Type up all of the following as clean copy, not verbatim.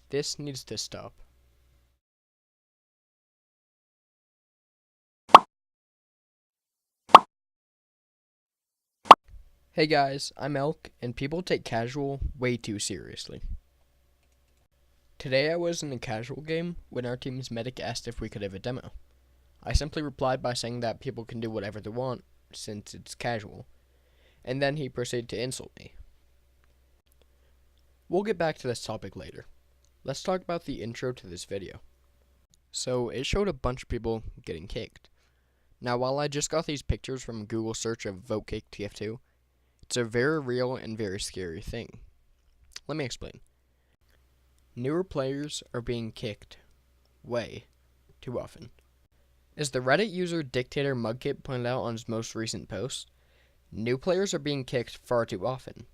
This needs to stop. Hey guys, I'm Elk, and people take casual way too seriously. Today I was in a casual game when our team's medic asked if we could have a demo. I simply replied by saying that people can do whatever they want, since it's casual, and then he proceeded to insult me. We'll get back to this topic later. Let's talk about the intro to this video. So, it showed a bunch of people getting kicked. Now, while I just got these pictures from Google search of Vote Kick TF2, it's a very real and very scary thing. Let me explain. Newer players are being kicked way too often. As the Reddit user Dictator Mugkit pointed out on his most recent post, new players are being kicked far too often.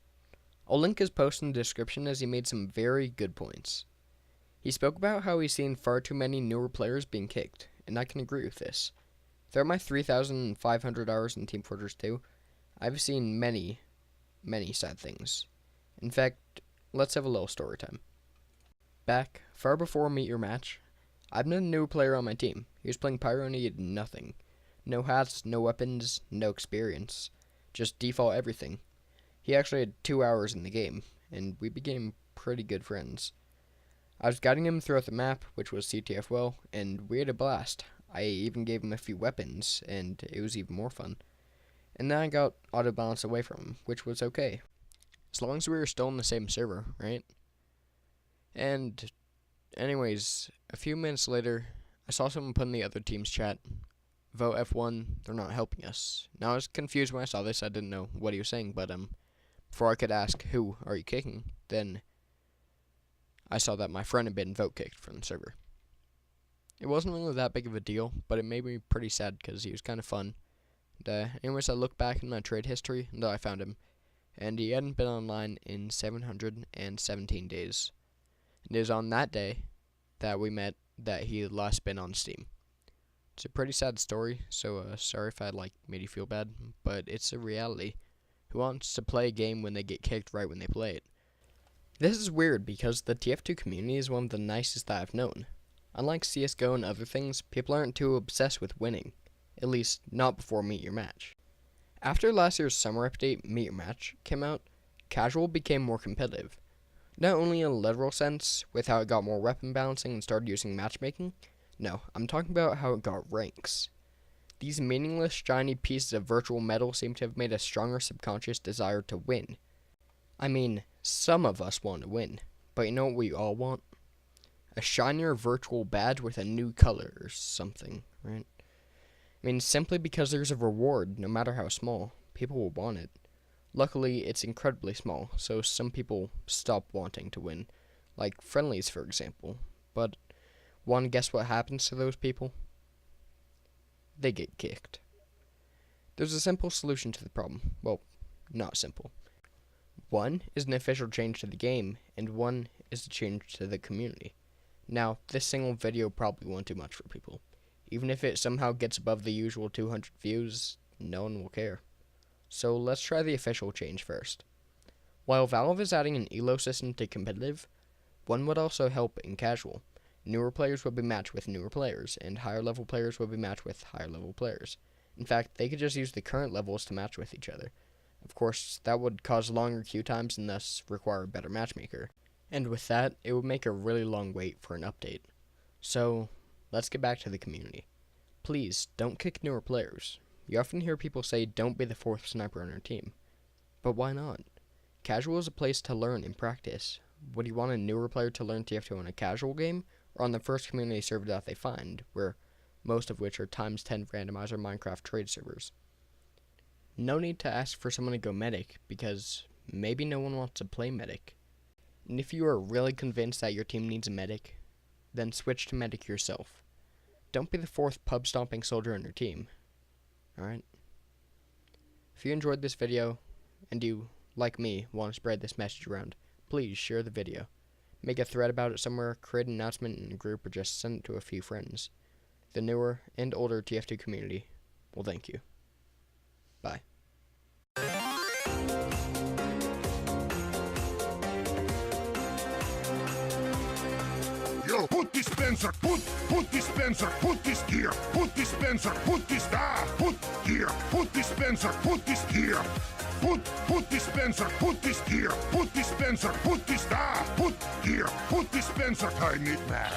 I'll link his post in the description as he made some very good points. He spoke about how he's seen far too many newer players being kicked, and I can agree with this. Throughout my 3,500 hours in Team Fortress 2, I've seen many sad things. In fact, let's have a little story time. Back, far before Meet Your Match, I've been a new player on my team. He was playing Pyro and he had nothing. No hats, no weapons, no experience. Just default everything. He actually had 2 hours in the game, and we became pretty good friends. I was guiding him throughout the map, which was CTF well, and we had a blast. I even gave him a few weapons, and it was even more fun. And then I got auto-balance away from him, which was okay. As long as we were still in the same server, right? And anyways, a few minutes later, I saw someone put in the other team's chat, "Vote F1, they're not helping us." Now I was confused when I saw this. I didn't know what he was saying, but before I could ask, "Who are you kicking?" then I saw that my friend had been vote kicked from the server. It wasn't really that big of a deal, but it made me pretty sad because he was kind of fun. Anyways, I looked back in my trade history and I found him, and he hadn't been online in 717 days. And it was on that day that we met that he had last been on Steam. It's a pretty sad story, so sorry if I made you feel bad, but it's a reality. Who wants to play a game when they get kicked right when they play it? This is weird because the TF2 community is one of the nicest that I've known. Unlike CSGO and other things, people aren't too obsessed with winning. At least, not before Meet Your Match. After last year's summer update, Meet Your Match, came out, casual became more competitive. Not only in a literal sense, with how it got more weapon balancing and started using matchmaking. No, I'm talking about how it got ranks. These meaningless, shiny pieces of virtual metal seem to have made a stronger subconscious desire to win. I mean, some of us want to win, but you know what we all want? A shinier virtual badge with a new color or something, right? I mean, simply because there's a reward, no matter how small, people will want it. Luckily, it's incredibly small, so some people stop wanting to win, like friendlies, for example. But want to guess what happens to those people? They get kicked. There's a simple solution to the problem. Well, not simple. One is an official change to the game, and one is a change to the community. Now, this single video probably won't do much for people. Even if it somehow gets above the usual 200 views, no one will care. So let's try the official change first. While Valve is adding an elo system to competitive, one would also help in casual. Newer players would be matched with newer players, and higher level players would be matched with higher level players. In fact, they could just use the current levels to match with each other. Of course, that would cause longer queue times and thus require a better matchmaker. And with that, it would make a really long wait for an update. So, let's get back to the community. Please, don't kick newer players. You often hear people say don't be the fourth sniper on your team. But why not? Casual is a place to learn and practice. Would you want a newer player to learn TF2 on a casual game, or on the first community server that they find, where most of which are ×10 randomizer Minecraft trade servers? No need to ask for someone to go medic, because maybe no one wants to play medic. And if you are really convinced that your team needs a medic, then switch to medic yourself. Don't be the fourth pub-stomping soldier on your team. Alright? If you enjoyed this video, and you, like me, want to spread this message around, please share the video. Make a thread about it somewhere, create an announcement in a group, or just send it to a few friends. The newer and older TF2 community will thank you. Bye. dispenser, put dispenser, put this here, put dispenser, put this put here, put dispenser, put this here. Put dispenser, put this here, put dispenser, put this put here, put dispenser, I need that.